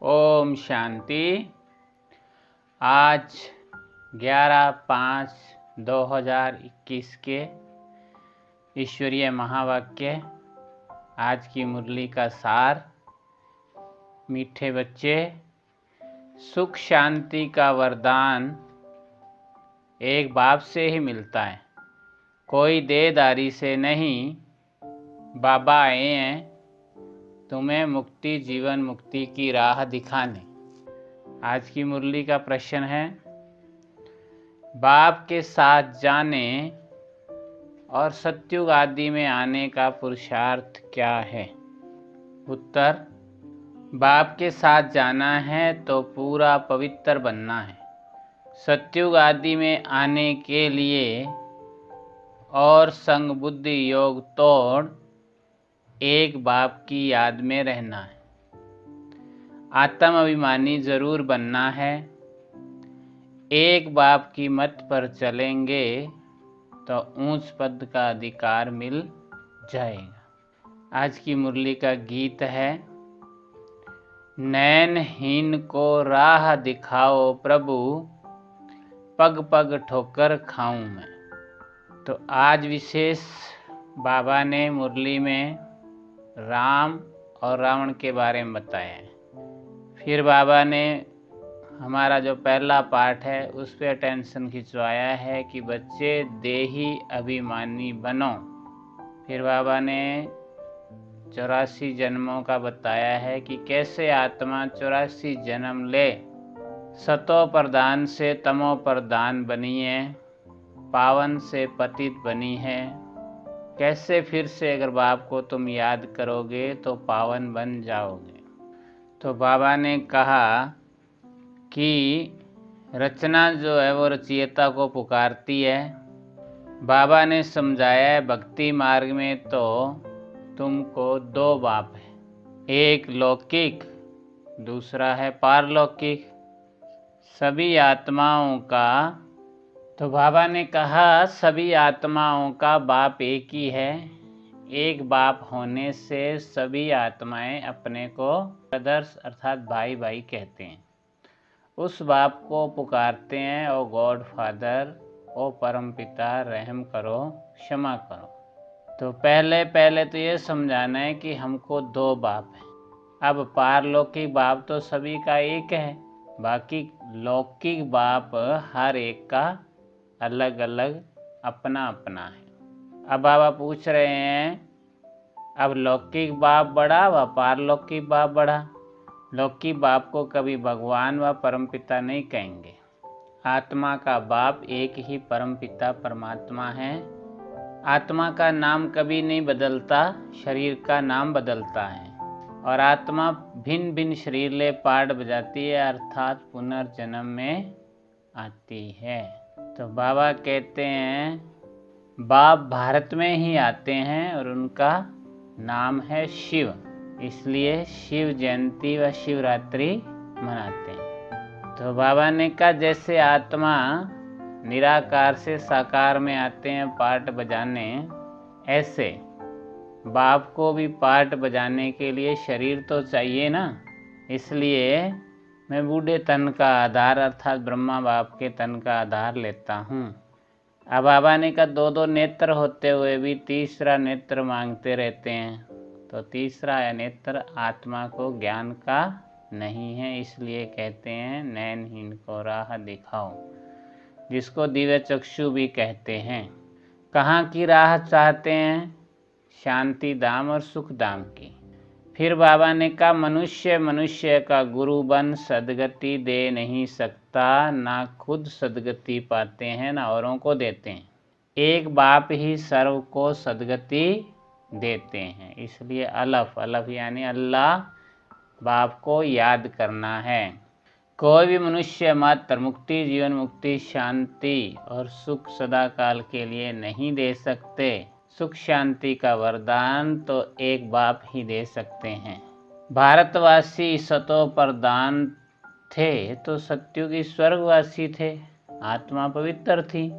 ओम शांति। आज 11/5/2021 के ईश्वरीय महावाक्य। आज की मुरली का सार। मीठे बच्चे, सुख शांति का वरदान एक बाप से ही मिलता है, कोई देदारी से नहीं। बाबा आए हैं तुम्हें मुक्ति, जीवन मुक्ति की राह दिखाने। आज की मुरली का प्रश्न है, बाप के साथ जाने और सत्युग आदि में आने का पुरुषार्थ क्या है? उत्तर, बाप के साथ जाना है तो पूरा पवित्र बनना है। सत्युग आदि में आने के लिए और संग बुद्धि योग तोड़ एक बाप की याद में रहना है। आत्म अभिमानी जरूर बनना है। एक बाप की मत पर चलेंगे तो ऊंच पद का अधिकार मिल जाएगा। आज की मुरली का गीत है, नैनहीन को राह दिखाओ प्रभु, पग पग ठोकर खाऊं मैं। तो आज विशेष बाबा ने मुरली में राम और रावण के बारे में बताया है। फिर बाबा ने हमारा जो पहला पाठ है उस पर अटेंशन खिंचवाया है कि बच्चे देही अभिमानी बनो। फिर बाबा ने 84 जन्मों का बताया है कि कैसे आत्मा 84 जन्म ले सतो प्रधान से तमो प्रधान बनी है, पावन से पतित बनी है। कैसे फिर से अगर बाप को तुम याद करोगे तो पावन बन जाओगे। तो बाबा ने कहा कि रचना जो है वो रचयिता को पुकारती है। बाबा ने समझाया है भक्ति मार्ग में तो तुमको दो बाप है, एक लौकिक, दूसरा है पारलौकिक। सभी आत्माओं का, तो बाबा ने कहा सभी आत्माओं का बाप एक ही है। एक बाप होने से सभी आत्माएं अपने को ब्रदर्स अर्थात भाई भाई कहते हैं। उस बाप को पुकारते हैं, ओ गॉड फादर, ओ परम पिता, रहम करो, क्षमा करो। तो पहले तो ये समझाना है कि हमको दो बाप है। अब पारलौकिक बाप तो सभी का एक है, बाकी लौकिक बाप हर एक का अलग अलग अपना अपना है। अब बाबा पूछ रहे हैं, अब लौकिक बाप बड़ा व पारलौकिक बाप बड़ा। लौकिक बाप को कभी भगवान व परमपिता नहीं कहेंगे। आत्मा का बाप एक ही परमपिता परमात्मा है। आत्मा का नाम कभी नहीं बदलता, शरीर का नाम बदलता है। और आत्मा भिन्न भिन्न शरीर ले पार्ट बजाती है, अर्थात पुनर्जन्म में आती है। तो बाबा कहते हैं बाप भारत में ही आते हैं और उनका नाम है शिव, इसलिए शिव जयंती व शिवरात्रि मनाते हैं। तो बाबा ने कहा जैसे आत्मा निराकार से साकार में आते हैं पार्ट बजाने, ऐसे बाप को भी पार्ट बजाने के लिए शरीर तो चाहिए ना। इसलिए मैं बूढ़े तन का आधार अर्थात ब्रह्मा बाप के तन का आधार लेता हूँ। अब बाबा ने कहा दो दो नेत्र होते हुए भी तीसरा नेत्र मांगते रहते हैं। तो तीसरा नेत्र आत्मा को ज्ञान का नहीं है, इसलिए कहते हैं नैनहीन को राह दिखाओ, जिसको दिव्य चक्षु भी कहते हैं। कहाँ की राह चाहते हैं? शांति धाम और सुख धाम की। फिर बाबा ने कहा मनुष्य का गुरु बन सदगति दे नहीं सकता, ना खुद सदगति पाते हैं ना औरों को देते हैं। एक बाप ही सर्व को सदगति देते हैं। इसलिए अलफ यानी अल्लाह बाप को याद करना है। कोई भी मनुष्य मात्र मुक्ति, जीवन मुक्ति, शांति और सुख सदा काल के लिए नहीं दे सकते। सुख शांति का वरदान तो एक बाप ही दे सकते हैं। भारतवासी सतो प्रधान थे तो सत्युगी स्वर्गवासी थे। आत्मा पवित्र थी,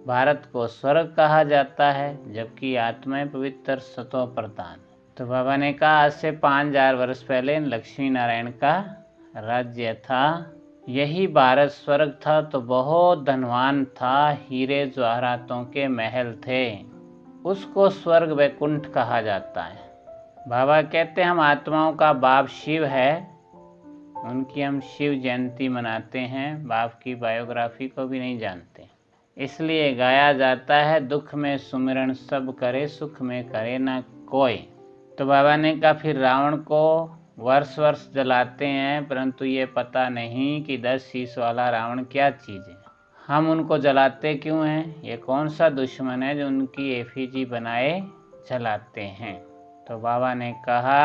भारत को स्वर्ग कहा जाता है, जबकि आत्माएं पवित्र सतो प्रधान। तो बाबा ने कहा आज से 5000 वर्ष पहले लक्ष्मी नारायण का राज्य था। यही भारत स्वर्ग था तो बहुत धनवान था, हीरे जवाहरातों के महल थे, उसको स्वर्ग वैकुंठ कहा जाता है। बाबा कहते हैं हम आत्माओं का बाप शिव है, उनकी हम शिव जयंती मनाते हैं, बाप की बायोग्राफी को भी नहीं जानते, इसलिए गाया जाता है दुख में सुमिरन सब करे, सुख में करे ना कोई। तो बाबा ने कहा फिर रावण को वर्ष वर्ष जलाते हैं, परंतु ये पता नहीं कि 10 शीश वाला रावण क्या चीज़ है, हम उनको जलाते क्यों हैं, ये कौन सा दुश्मन है जो उनकी एफिजी बनाए जलाते हैं। तो बाबा ने कहा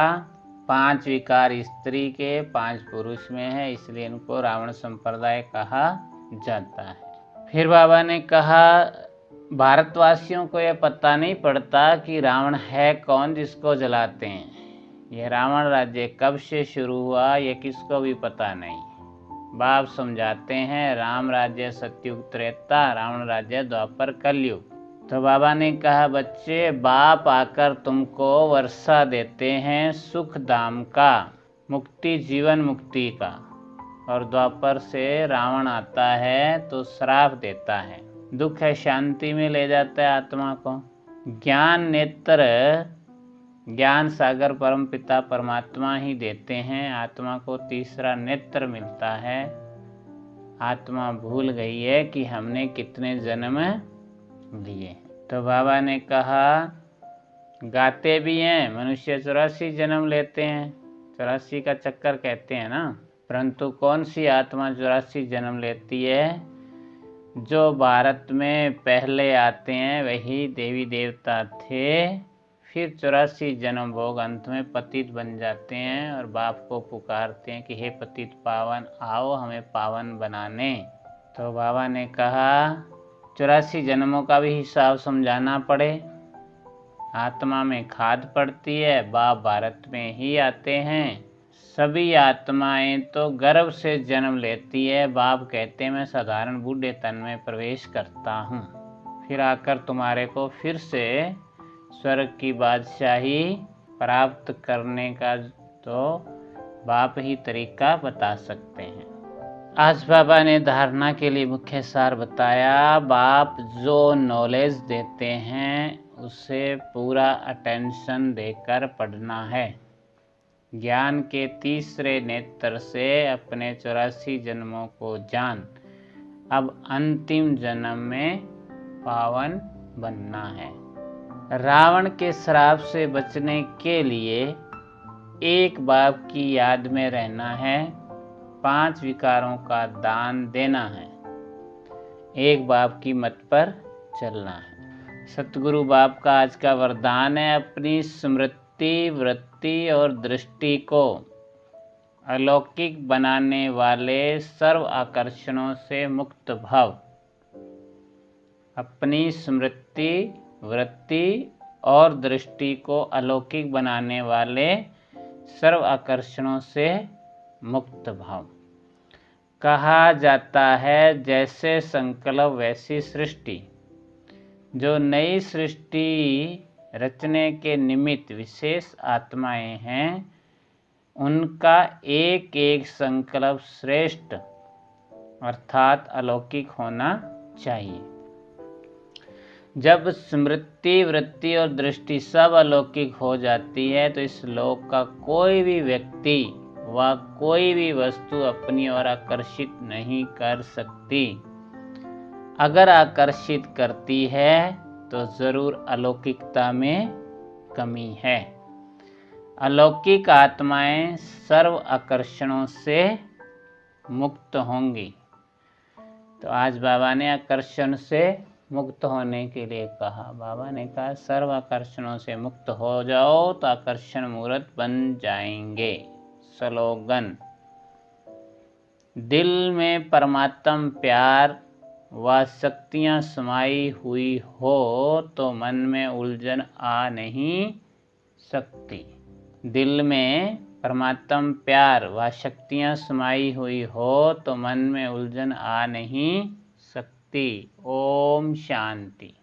5 विकार स्त्री के 5 पुरुष में है, इसलिए इनको रावण संप्रदाय कहा जाता है। फिर बाबा ने कहा भारतवासियों को यह पता नहीं पड़ता कि रावण है कौन जिसको जलाते हैं, यह रावण राज्य कब से शुरू हुआ ये किसको भी पता नहीं। बाप समझाते हैं राम राज्य सतयुग त्रेता, रावण राज्य द्वापर कलयुग। तो बाबा ने कहा बच्चे बाप आकर तुमको वर्षा देते हैं सुख धाम का, मुक्ति जीवन मुक्ति का, और द्वापर से रावण आता है तो श्राप देता है, दुख है शांति में ले जाता है आत्मा को। ज्ञान नेत्र ज्ञान सागर परम पिता परमात्मा ही देते हैं, आत्मा को तीसरा नेत्र मिलता है। आत्मा भूल गई है कि हमने कितने जन्म लिए। तो बाबा ने कहा गाते भी हैं मनुष्य 84 जन्म लेते हैं, 84 का चक्कर कहते हैं ना, परंतु कौन सी आत्मा 84 जन्म लेती है, जो भारत में पहले आते हैं वही देवी देवता थे, फिर 84 जन्म भोग अंत में पतित बन जाते हैं और बाप को पुकारते हैं कि हे पतित पावन आओ हमें पावन बनाने। तो बाबा ने कहा 84 जन्मों का भी हिसाब समझाना पड़े, आत्मा में खाद पड़ती है, बाप भारत में ही आते हैं। सभी आत्माएं तो गर्भ से जन्म लेती है, बाप कहते हैं मैं साधारण बूढ़े तन में प्रवेश करता हूँ, फिर आकर तुम्हारे को फिर से स्वर्ग की बादशाही प्राप्त करने का तो बाप ही तरीका बता सकते हैं। आज बाबा ने धारणा के लिए मुख्य सार बताया, बाप जो नॉलेज देते हैं उसे पूरा अटेंशन देकर पढ़ना है। ज्ञान के तीसरे नेत्र से अपने 84 जन्मों को जान, अब अंतिम जन्म में पावन बनना है। रावण के श्राप से बचने के लिए एक बाप की याद में रहना है, 5 विकारों का दान देना है, एक बाप की मत पर चलना है। सतगुरु बाप का आज का वरदान है अपनी स्मृति वृत्ति और दृष्टि को अलौकिक बनाने वाले सर्व आकर्षणों से मुक्त भव। अपनी स्मृति वृत्ति और दृष्टि को अलौकिक बनाने वाले सर्व आकर्षणों से मुक्त भाव। कहा जाता है जैसे संकल्प वैसी सृष्टि, जो नई सृष्टि रचने के निमित्त विशेष आत्माएं हैं, उनका एक एक संकल्प श्रेष्ठ अर्थात अलौकिक होना चाहिए। जब स्मृति वृत्ति और दृष्टि सब अलौकिक हो जाती है तो इस लोक का कोई भी व्यक्ति व कोई भी वस्तु अपनी ओर आकर्षित नहीं कर सकती। अगर आकर्षित करती है तो जरूर अलौकिकता में कमी है। अलौकिक आत्माएं सर्व आकर्षणों से मुक्त होंगी। तो आज बाबा ने आकर्षण से मुक्त होने के लिए कहा। बाबा ने कहा सर्व आकर्षणों से मुक्त हो जाओ तो आकर्षण मूर्त बन जाएंगे। स्लोगन, दिल में परमात्म प्यार व शक्तियाँ समाई हुई हो तो मन में उलझन आ नहीं सकती। दिल में परमात्म प्यार व शक्तियाँ समाई हुई हो तो मन में उलझन आ नहीं सकती। ओम शांति।